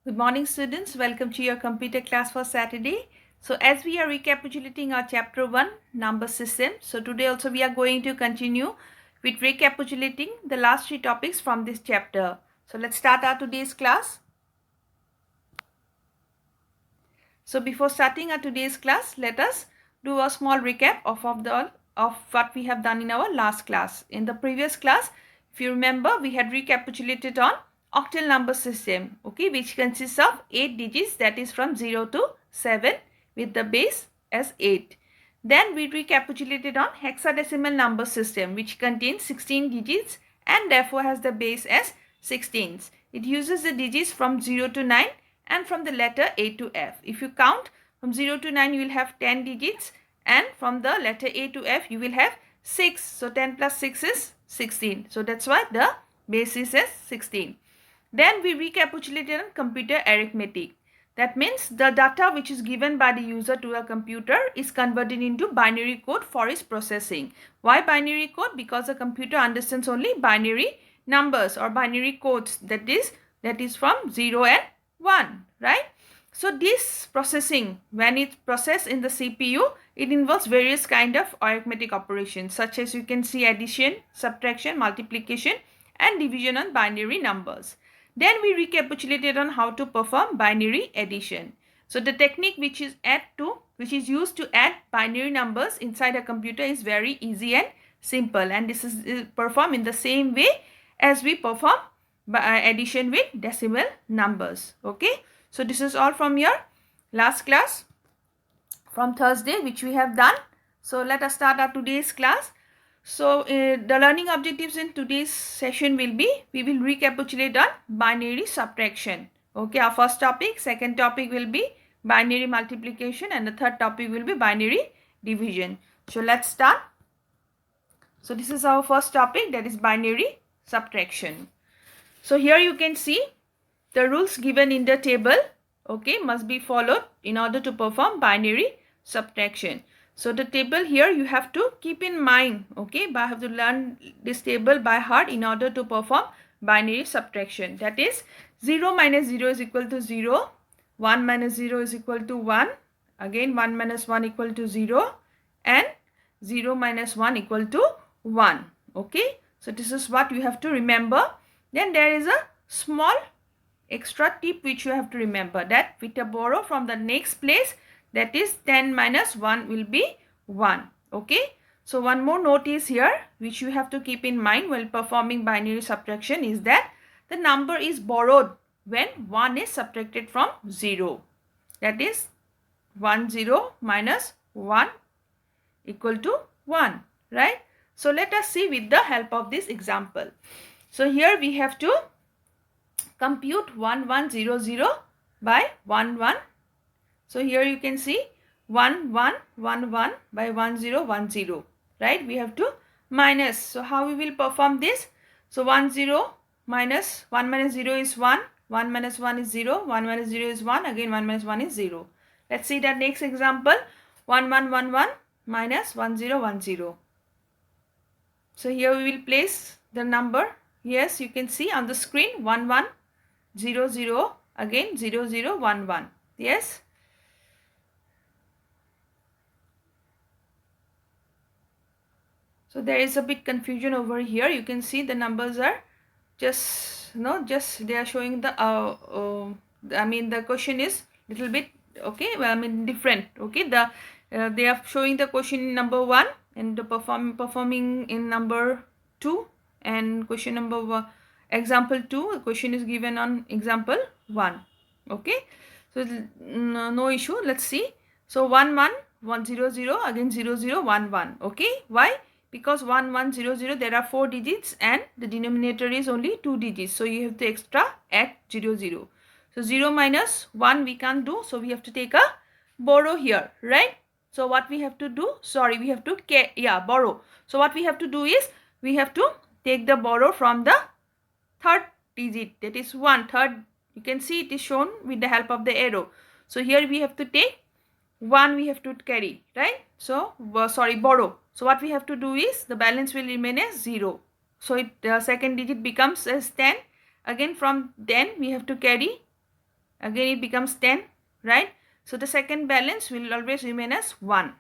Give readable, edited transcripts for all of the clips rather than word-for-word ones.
Good morning, students. Welcome to your computer class for Saturday. So, as we are recapitulating our chapter 1, number system. So, today also we are going to continue with recapitulating the last three topics from this chapter. So, let's start our today's class. So, before starting our today's class, let us do a small recap of what we have done in our last class. In the previous class, if you remember, we had recapitulated on octal number system, okay, which consists of 8 digits, that is from 0 to 7 with the base as 8. Then we recapitulated on hexadecimal number system, which contains 16 digits and therefore has the base as 16s. It uses the digits from 0 to 9 and from the letter A to F. If you count from 0 to 9, you will have 10 digits, and from the letter A to F, you will have 6. So 10 plus 6 is 16. So that's why the base is as 16. Then we recapitulated on computer arithmetic. That means the data which is given by the user to a computer is converted into binary code for its processing. Why binary code? Because the computer understands only binary numbers or binary codes, that is from 0 and 1, right? So this processing, when it's processed in the CPU, it involves various kind of arithmetic operations, such as you can see addition, subtraction, multiplication and division on binary numbers. Then we recapitulated on how to perform binary addition. So the technique which is used to add binary numbers inside a computer is very easy and simple, and this is performed in the same way as we perform addition with decimal numbers. Okay, so this is all from your last class from Thursday which we have done. So let us start our today's class. So the learning objectives in today's session will be, we will recapitulate on binary subtraction. Okay, our first topic, second topic will be binary multiplication, and the third topic will be binary division. So let's start. So this is our first topic, that is binary subtraction. So here you can see the rules given in the table, okay, must be followed in order to perform binary subtraction. So the table here you have to keep in mind, okay, but I have to learn this table by heart in order to perform binary subtraction. That is 0 minus 0 is equal to 0, 1 minus 0 is equal to 1, again 1 minus 1 equal to 0, and 0 minus 1 equal to 1. Okay, so this is what you have to remember. Then there is a small extra tip which you have to remember, that with a borrow from the next place, that is 10 minus 1 will be 1. Okay, so one more note is here which you have to keep in mind while performing binary subtraction is that the number is borrowed when 1 is subtracted from 0. That is 1 0 minus 1 equal to 1, right? So let us see with the help of this example. So here we have to compute 1100 by 11. So here you can see 1111 by 1010, right? We have to minus. So how we will perform this? So 10 minus 1 minus 0 is 1, 1 minus 1 is 0, 1 minus 0 is 1, again 1 minus 1 is 0. Let's see the next example, 1111 minus 1010. So here we will place the number. Yes, you can see on the screen 1100, again 0011. Yes. So there is a bit confusion over here. You can see the numbers are just they are showing the I mean the question is little bit, okay, well, I mean different. Okay, they are showing the question in number 1 and the performing in number 2, and question number 1, example 2, the question is given on example 1. Okay, so no issue. Let's see. So 11100, again 0011. Okay, why? Because 1100 there are 4 digits and the denominator is only 2 digits, so you have to extra add 00. So 0 minus 1 we can't do, so we have to take a borrow here, right? So what we have to do, we have to borrow. So what we have to do is we have to take the borrow from the third digit, that is 1 third. You can see it is shown with the help of the arrow. So here we have to take 1, we have to carry, right? So borrow. So what we have to do is the balance will remain as 0. So the second digit becomes as 10. Again from 10 we have to carry again it becomes 10, right? So the second balance will always remain as 1.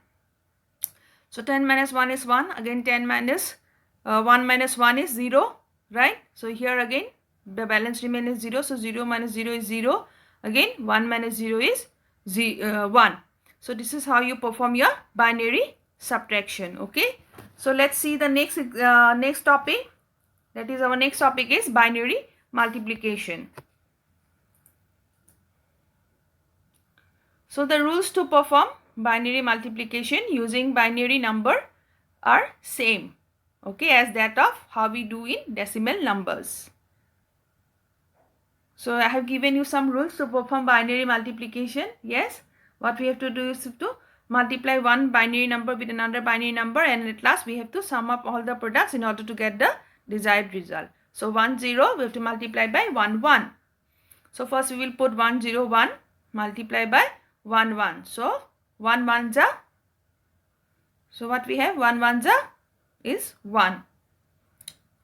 So 10 minus 1 is 1, again 10 minus 1 minus 1 is 0, right? So here again the balance remains is 0, so 0 minus 0 is 0, again 1 minus 0 is 1. So this is how you perform your binary subtraction, okay? So let's see the next topic. That is, our next topic is binary multiplication. So the rules to perform binary multiplication using binary number are same, okay, as that of how we do in decimal numbers. So I have given you some rules to perform binary multiplication. Yes, what we have to do is to multiply one binary number with another binary number, and at last we have to sum up all the products in order to get the desired result. So 1 0 we have to multiply by 1 1. So first we will put 1 0 1 multiply by 1 1. So 1 1 ja. So what we have, 1 1 ja is 1.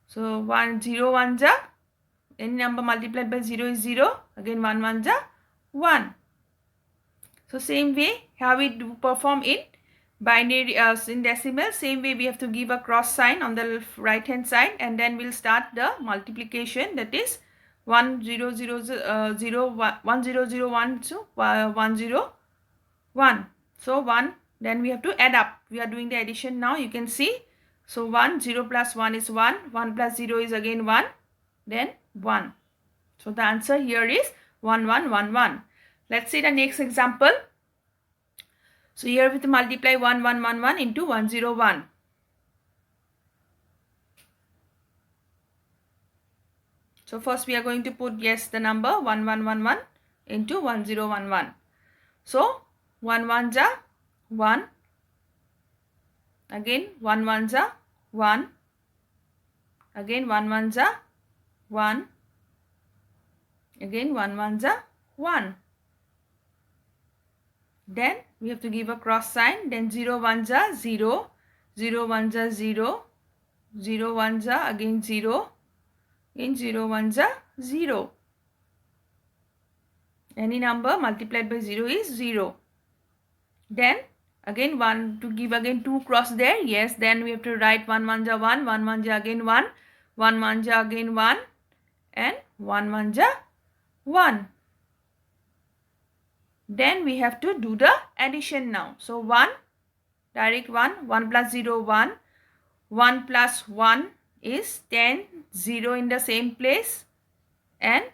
So 1 0 1 ja, any number multiplied by 0 is 0. Again 1 1 ja 1. So same way how we do perform in binary in decimal, same way we have to give a cross sign on the right hand side, and then we'll start the multiplication, that is 1 0 0 0 1 0 0 1 to 1 0 1. So 1, then we have to add up. We are doing the addition now, you can see. So 1 0 plus 1 is 1, 1 plus 0 is again 1, then 1. So the answer here is 1 1 1 1. Let's see the next example. So here we have to multiply 1 1 1 1 into 1 0 1. So first we are going to put, yes, the number 1 1 1 1 into 1 0 1 1. So 1 1 ja 1, again 1 1 ja 1, again 1 1 ja 1, again 1 1 ja 1. Then we have to give a cross sign, then 0 1 ja 0, 0 1 ja 0, 0 1 ja again 0, in 0 1 ja 0. Any number multiplied by 0 is 0. Then again 1, to give again 2 cross there, yes, then we have to write 1 1 ja 1, 1 1 ja again 1, 1 1 ja again 1, and 1 1 ja 1. Then we have to do the addition now. So 1, direct 1, 1 plus 0 1, 1 plus 1 is 10, 0 in the same place, and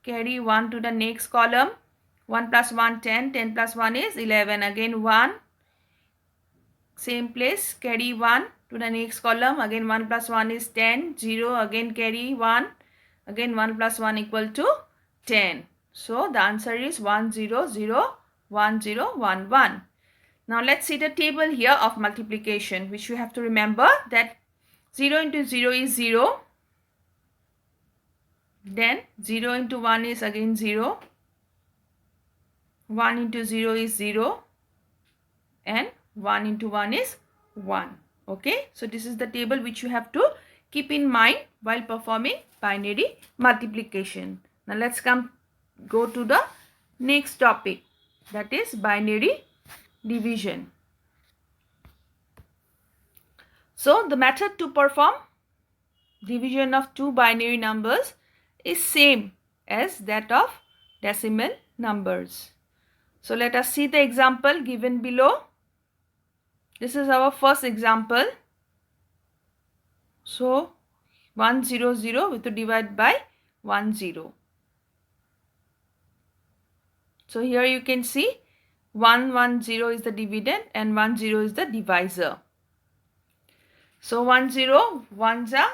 carry 1 to the next column. 1 plus 1 10, 10 plus 1 is 11, again 1, same place, carry 1 to the next column, again 1 plus 1 is 10, 0, again carry 1, again 1 plus 1 equal to 10. So the answer is 1 0 0 1 0 1 1. Now let's see the table here of multiplication, which you have to remember that 0 into 0 is 0, then 0 into 1 is again 0, 1 into 0 is 0, and 1 into 1 is 1. Okay, so this is the table which you have to keep in mind while performing binary multiplication. Now let's go to the next topic, that is binary division. So the method to perform division of two binary numbers is same as that of decimal numbers. So let us see the example given below. This is our first example. So 1 0 0 we have to divide by 1 0. So here you can see 1 1 0 is the dividend and 1 0 is the divisor. So 1 0 1 ja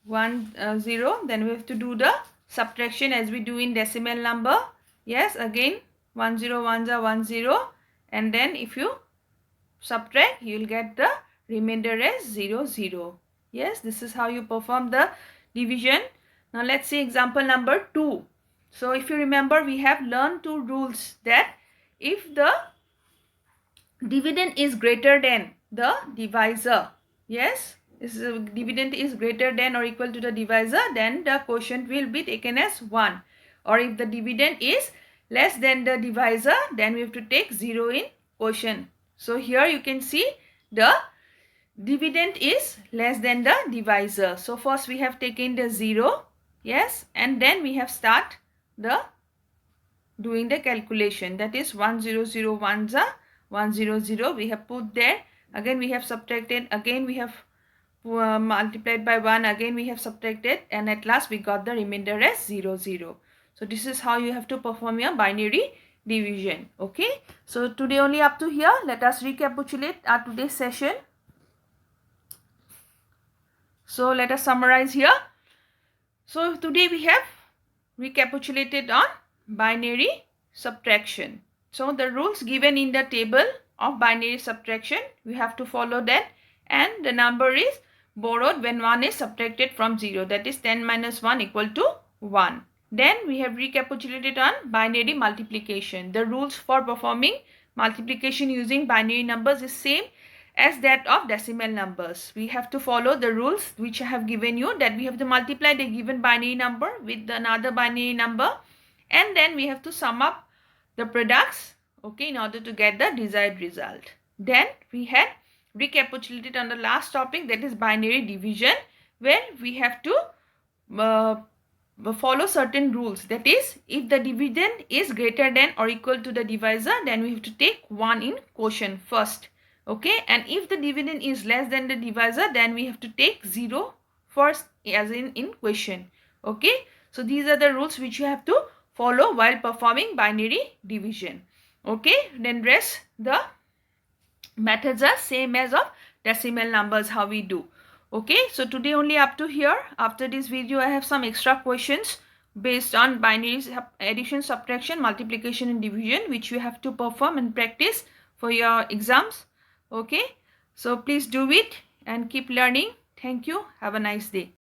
1 0, then we have to do the subtraction as we do in decimal number. Yes, again 1 0 1 ja 1 0, and then if you subtract you will get the remainder as 0 0. Yes, this is how you perform the division. Now let's see example number 2. So if you remember, we have learned two rules, that if the dividend is greater than the divisor, yes, if the dividend is greater than or equal to the divisor, then the quotient will be taken as 1. or if the dividend is less than the divisor, then we have to take 0 in quotient. So here you can see the dividend is less than the divisor. So first we have taken the 0, yes, and then we have start the doing the calculation. That is 1001 is 100. We have put there. Again we have subtracted. Again we have multiplied by 1. Again we have subtracted, and at last we got the remainder as 0, 0. So this is how you have to perform your binary division. Okay. So today only up to here. Let us recapitulate our today's session. So let us summarize here. So today we have recapitulated on binary subtraction. So the rules given in the table of binary subtraction, we have to follow that, and the number is borrowed when 1 is subtracted from 0, that is 10 minus 1 equal to 1. Then we have recapitulated on binary multiplication. The rules for performing multiplication using binary numbers is same as that of decimal numbers. We have to follow the rules which I have given you, that we have to multiply the given binary number with another binary number, and then we have to sum up the products, okay, in order to get the desired result. Then we had recapitulated on the last topic, that is binary division, where we have to follow certain rules. That is, if the dividend is greater than or equal to the divisor, then we have to take 1 in quotient first. Okay, and if the dividend is less than the divisor, then we have to take 0 first, as in quotient. Okay, so these are the rules which you have to follow while performing binary division. Okay, then rest the methods are same as of decimal numbers, how we do. Okay, so today only up to here. After this video I have some extra questions based on binary addition, subtraction, multiplication and division, which you have to perform and practice for your exams. Okay, so please do it and keep learning. Thank you. Have a nice day.